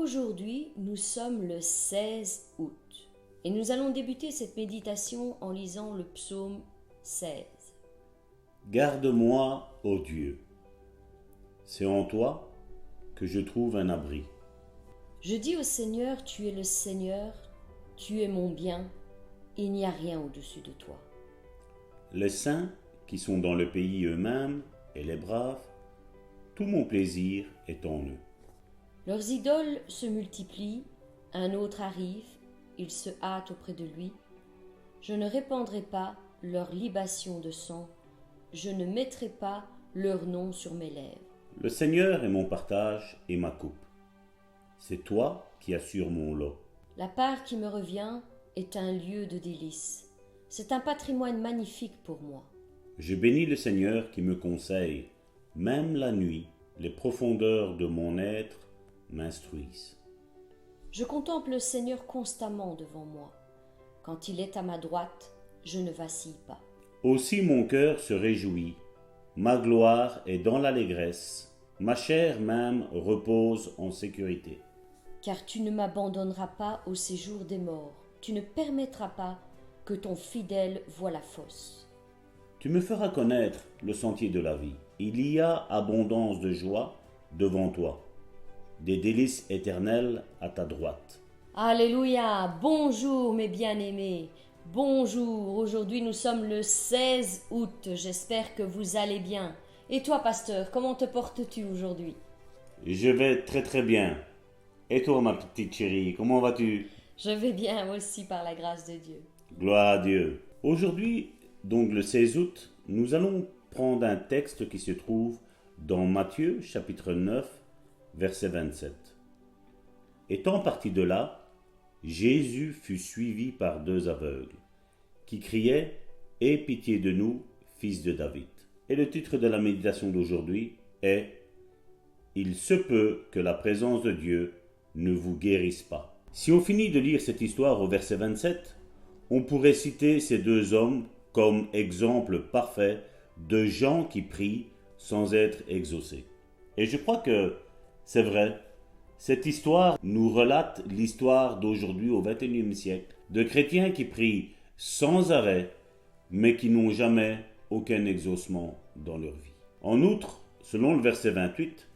Aujourd'hui, nous sommes le 16 août et nous allons débuter cette méditation en lisant le psaume 16. Garde-moi, ô Dieu. C'est en toi que je trouve un abri. Je dis au Seigneur, tu es le Seigneur, tu es mon bien, il n'y a rien au-dessus de toi. Les saints qui sont dans le pays eux-mêmes et les braves, tout mon plaisir est en eux. Leurs idoles se multiplient, un autre arrive, il se hâte auprès de lui. Je ne répandrai pas leur libation de sang, je ne mettrai pas leur nom sur mes lèvres. Le Seigneur est mon partage et ma coupe. C'est toi qui assures mon lot. La part qui me revient est un lieu de délices. C'est un patrimoine magnifique pour moi. Je bénis le Seigneur qui me conseille, même la nuit, les profondeurs de mon être m'instruisent. Je contemple le Seigneur constamment devant moi. Quand il est à ma droite, je ne vacille pas. Aussi mon cœur se réjouit, ma gloire est dans l'allégresse, ma chair même repose en sécurité. Car tu ne m'abandonneras pas au séjour des morts, tu ne permettras pas que ton fidèle voie la fosse. Tu me feras connaître le sentier de la vie. Il y a abondance de joie devant toi, des délices éternelles à ta droite. Alléluia, bonjour mes bien-aimés, bonjour, aujourd'hui nous sommes le 16 août, j'espère que vous allez bien. Et toi pasteur, comment te portes-tu aujourd'hui? Je vais très très bien. Et toi ma petite chérie, comment vas-tu? Je vais bien aussi par la grâce de Dieu. Gloire à Dieu. Aujourd'hui, donc le 16 août, nous allons prendre un texte qui se trouve dans Matthieu chapitre 9, verset 27. Étant parti de là, Jésus fut suivi par deux aveugles, qui criaient « Aie pitié de nous, fils de David ». Et le titre de la méditation d'aujourd'hui est « Il se peut que la présence de Dieu ne vous guérisse pas ». Si on finit de lire cette histoire au verset 27, on pourrait citer ces deux hommes comme exemple parfait de gens qui prient sans être exaucés. Et je crois que c'est vrai. Cette histoire nous relate l'histoire d'aujourd'hui au XXIe siècle, de chrétiens qui prient sans arrêt, mais qui n'ont jamais aucun exaucement dans leur vie. En outre, selon le verset 28,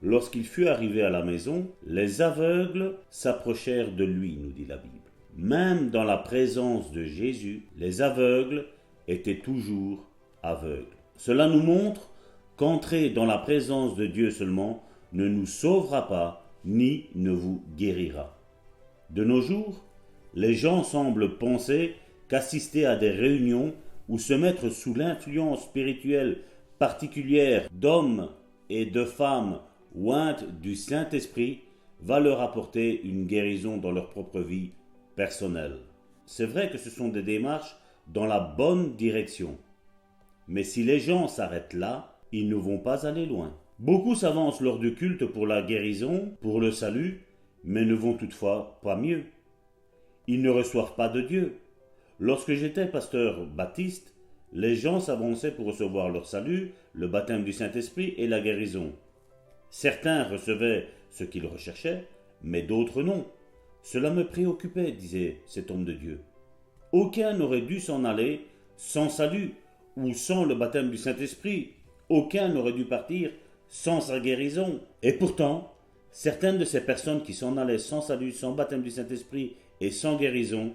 lorsqu'il fut arrivé à la maison, les aveugles s'approchèrent de lui, nous dit la Bible. Même dans la présence de Jésus, les aveugles étaient toujours aveugles. Cela nous montre qu'entrer dans la présence de Dieu seulement ne nous sauvera pas, ni ne vous guérira. De nos jours, les gens semblent penser qu'assister à des réunions ou se mettre sous l'influence spirituelle particulière d'hommes et de femmes ointes du Saint-Esprit va leur apporter une guérison dans leur propre vie personnelle. C'est vrai que ce sont des démarches dans la bonne direction. Mais si les gens s'arrêtent là, ils ne vont pas aller loin. Beaucoup s'avancent lors du culte pour la guérison, pour le salut, mais ne vont toutefois pas mieux. Ils ne reçoivent pas de Dieu. Lorsque j'étais pasteur baptiste, les gens s'avançaient pour recevoir leur salut, le baptême du Saint-Esprit et la guérison. Certains recevaient ce qu'ils recherchaient, mais d'autres non. Cela me préoccupait, disait cet homme de Dieu. Aucun n'aurait dû s'en aller sans salut ou sans le baptême du Saint-Esprit. Aucun n'aurait dû partir sans sa guérison. Et pourtant, certaines de ces personnes qui s'en allaient sans salut, sans baptême du Saint-Esprit et sans guérison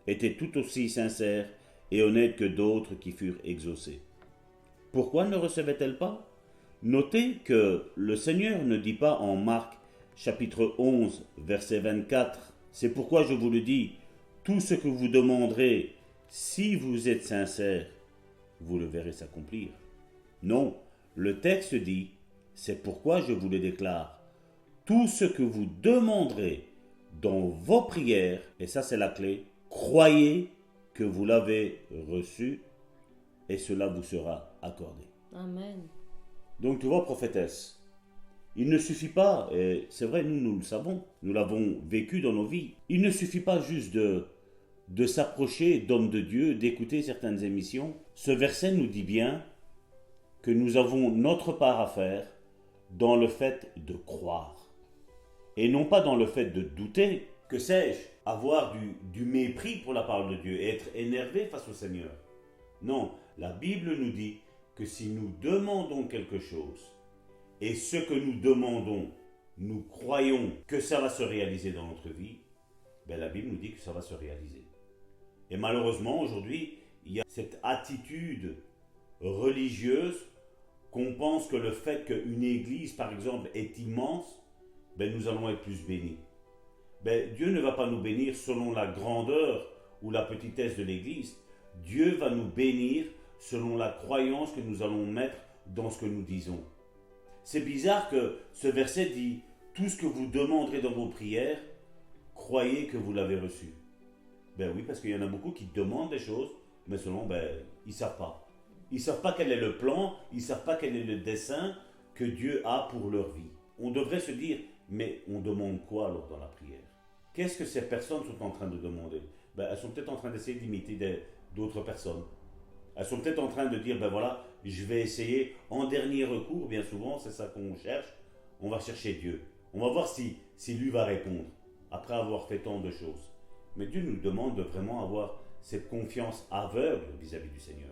étaient tout aussi sincères et honnêtes que d'autres qui furent exaucés. Pourquoi ne recevaient-elles pas? Notez que le Seigneur ne dit pas en Marc chapitre 11, verset 24, « C'est pourquoi je vous le dis, tout ce que vous demanderez, si vous êtes sincères, vous le verrez s'accomplir. » Non, le texte dit, « C'est pourquoi je vous le déclare, tout ce que vous demanderez dans vos prières, et ça c'est la clé, croyez que vous l'avez reçu, et cela vous sera accordé. » Amen. Donc tu vois, prophétesse, il ne suffit pas, et c'est vrai, nous le savons, nous l'avons vécu dans nos vies, il ne suffit pas juste de s'approcher d'hommes de Dieu, d'écouter certaines émissions. Ce verset nous dit bien que nous avons notre part à faire dans le fait de croire. et non pas dans le fait de douter, que sais-je, avoir du mépris pour la parole de Dieu et être énervé face au Seigneur. Non, la Bible nous dit que si nous demandons quelque chose, et ce que nous demandons, nous croyons que ça va se réaliser dans notre vie, ben la Bible nous dit que ça va se réaliser. Et malheureusement, aujourd'hui, il y a cette attitude religieuse qu'on pense que le fait qu'une église, par exemple, est immense, ben nous allons être plus bénis. Ben, Dieu ne va pas nous bénir selon la grandeur ou la petitesse de l'église. Dieu va nous bénir selon la croyance que nous allons mettre dans ce que nous disons. C'est bizarre que ce verset dit « Tout ce que vous demanderez dans vos prières, croyez que vous l'avez reçu. » Ben oui, parce qu'il y en a beaucoup qui demandent des choses, mais selon, ils ne savent pas. Ils ne savent pas quel est le plan, ils ne savent pas quel est le dessein que Dieu a pour leur vie. On devrait se dire, mais on demande quoi alors dans la prière? Qu'est-ce que ces personnes sont en train de demander? Elles sont peut-être en train d'essayer d'imiter d'autres personnes. Elles sont peut-être en train de dire, voilà, je vais essayer, en dernier recours, bien souvent, c'est ça qu'on cherche, on va chercher Dieu. On va voir si lui va répondre, après avoir fait tant de choses. Mais Dieu nous demande de vraiment avoir cette confiance aveugle vis-à-vis du Seigneur.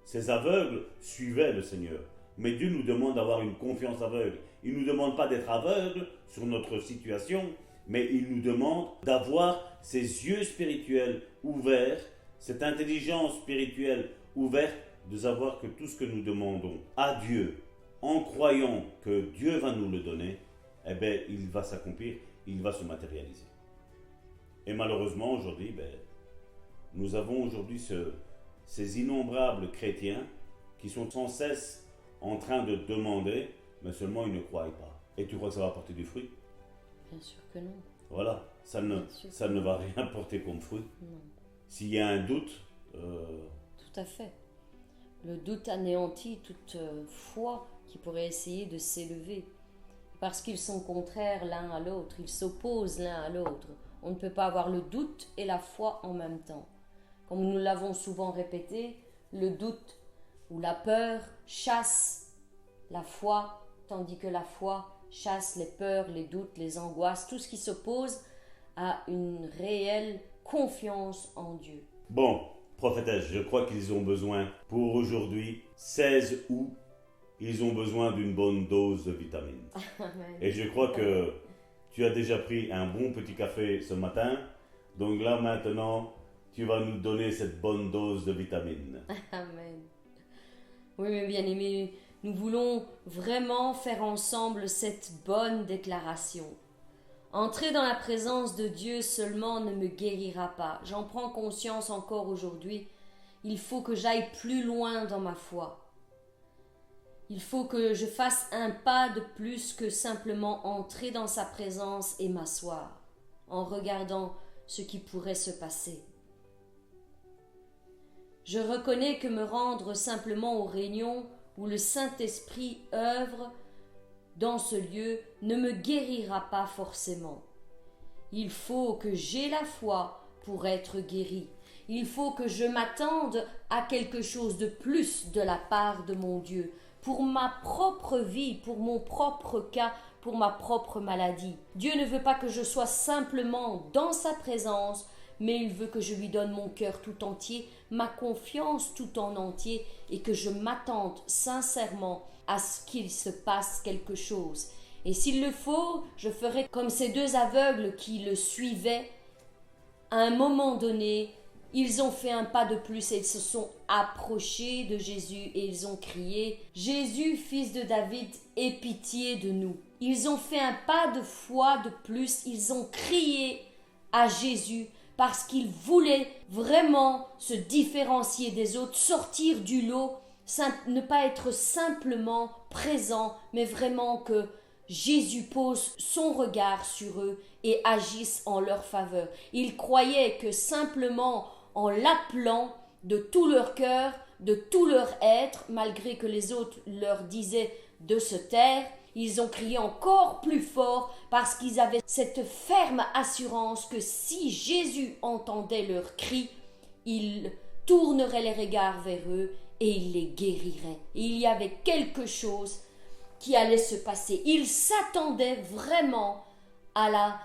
Ces aveugles suivaient le Seigneur. Mais Dieu nous demande d'avoir une confiance aveugle. Il ne nous demande pas d'être aveugle sur notre situation, mais il nous demande d'avoir ces yeux spirituels ouverts, cette intelligence spirituelle ouverte, de savoir que tout ce que nous demandons à Dieu, en croyant que Dieu va nous le donner, il va s'accomplir, il va se matérialiser. Et malheureusement, aujourd'hui, nous avons aujourd'hui ces innombrables chrétiens qui sont sans cesse en train de demander, mais seulement ils ne croient pas. Et tu crois que ça va porter du fruit? Bien sûr que non. Voilà, ça ne va rien porter comme fruit. Non. S'il y a un doute... Tout à fait. Le doute anéantit toute foi qui pourrait essayer de s'élever. Parce qu'ils sont contraires l'un à l'autre, ils s'opposent l'un à l'autre. On ne peut pas avoir le doute et la foi en même temps. Comme nous l'avons souvent répété, le doute ou la peur chasse la foi, tandis que la foi chasse les peurs, les doutes, les angoisses, tout ce qui s'oppose à une réelle confiance en Dieu. Bon, prophétesse, je crois qu'ils ont besoin, pour aujourd'hui, 16 août, ils ont besoin d'une bonne dose de vitamines. Amen. Et je crois que tu as déjà pris un bon petit café ce matin, donc là maintenant, tu vas nous donner cette bonne dose de vitamines. Amen. Oui, mes bien-aimés, nous voulons vraiment faire ensemble cette bonne déclaration. Entrer dans la présence de Dieu seulement ne me guérira pas. J'en prends conscience encore aujourd'hui. Il faut que j'aille plus loin dans ma foi. Il faut que je fasse un pas de plus que simplement entrer dans sa présence et m'asseoir, en regardant ce qui pourrait se passer. Je reconnais que me rendre simplement aux réunions où le Saint-Esprit œuvre dans ce lieu ne me guérira pas forcément. Il faut que j'aie la foi pour être guéri. Il faut que je m'attende à quelque chose de plus de la part de mon Dieu, pour ma propre vie, pour mon propre cas, pour ma propre maladie. Dieu ne veut pas que je sois simplement dans sa présence, mais il veut que je lui donne mon cœur tout entier, ma confiance tout en entier, et que je m'attende sincèrement à ce qu'il se passe quelque chose. Et s'il le faut, je ferai comme ces deux aveugles qui le suivaient. À un moment donné, ils ont fait un pas de plus et ils se sont approchés de Jésus et ils ont crié « Jésus, fils de David, aie pitié de nous ». Ils ont fait un pas de foi de plus, ils ont crié à Jésus parce qu'ils voulaient vraiment se différencier des autres, sortir du lot, ne pas être simplement présent, mais vraiment que Jésus pose son regard sur eux et agisse en leur faveur. Ils croyaient que simplement en l'appelant de tout leur cœur, de tout leur être, malgré que les autres leur disaient de se taire, ils ont crié encore plus fort parce qu'ils avaient cette ferme assurance que si Jésus entendait leurs cris, il tournerait les regards vers eux et il les guérirait. Il y avait quelque chose qui allait se passer. Ils s'attendaient vraiment à la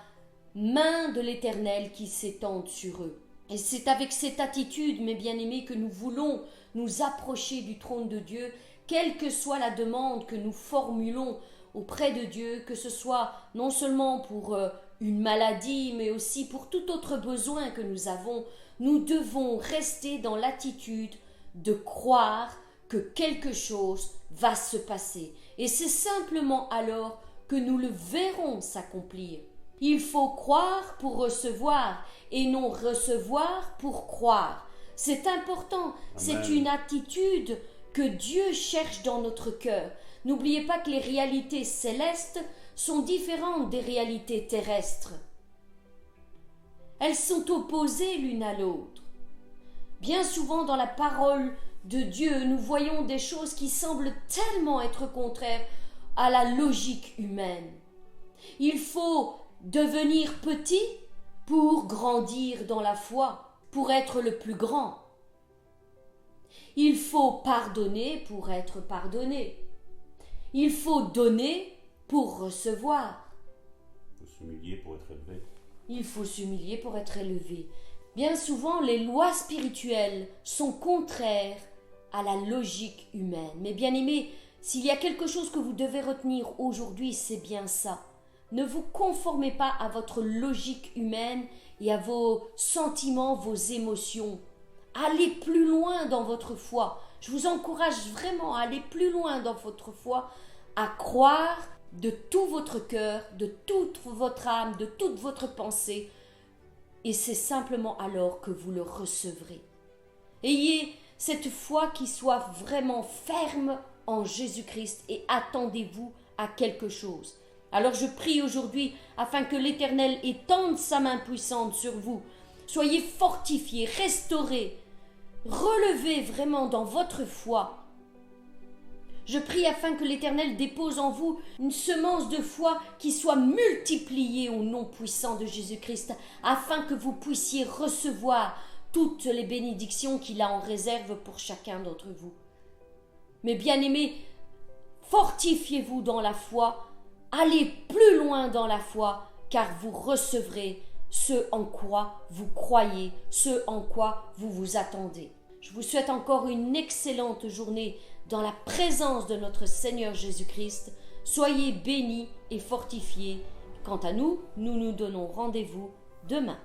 main de l'Éternel qui s'étende sur eux. Et c'est avec cette attitude, mes bien-aimés, que nous voulons nous approcher du trône de Dieu, quelle que soit la demande que nous formulons auprès de Dieu, que ce soit non seulement pour une maladie, mais aussi pour tout autre besoin que nous avons. Nous devons rester dans l'attitude de croire que quelque chose va se passer. Et c'est simplement alors que nous le verrons s'accomplir. Il faut croire pour recevoir et non recevoir pour croire. C'est important, Amen. C'est une attitude que Dieu cherche dans notre cœur. N'oubliez pas que les réalités célestes sont différentes des réalités terrestres. Elles sont opposées l'une à l'autre. Bien souvent dans la parole de Dieu, nous voyons des choses qui semblent tellement être contraires à la logique humaine. Il faut devenir petit pour grandir dans la foi, pour être le plus grand. Il faut pardonner pour être pardonné. Il faut donner pour recevoir. Il faut s'humilier pour être élevé. Il faut s'humilier pour être élevé. Bien souvent, les lois spirituelles sont contraires à la logique humaine. Mais bien aimés, s'il y a quelque chose que vous devez retenir aujourd'hui, c'est bien ça. Ne vous conformez pas à votre logique humaine et à vos sentiments, vos émotions. Allez plus loin dans votre foi. Je vous encourage vraiment à aller plus loin dans votre foi, à croire de tout votre cœur, de toute votre âme, de toute votre pensée. Et c'est simplement alors que vous le recevrez. Ayez cette foi qui soit vraiment ferme en Jésus-Christ et attendez-vous à quelque chose. Alors je prie aujourd'hui afin que l'Éternel étende sa main puissante sur vous. Soyez fortifiés, restaurés, relevés vraiment dans votre foi. Je prie afin que l'Éternel dépose en vous une semence de foi qui soit multipliée au nom puissant de Jésus-Christ, afin que vous puissiez recevoir toutes les bénédictions qu'il a en réserve pour chacun d'entre vous. Mes bien-aimés, fortifiez-vous dans la foi, allez plus loin dans la foi, car vous recevrez ce en quoi vous croyez, ce en quoi vous vous attendez. Je vous souhaite encore une excellente journée dans la présence de notre Seigneur Jésus-Christ. Soyez bénis et fortifiés. Quant à nous, nous nous donnons rendez-vous demain.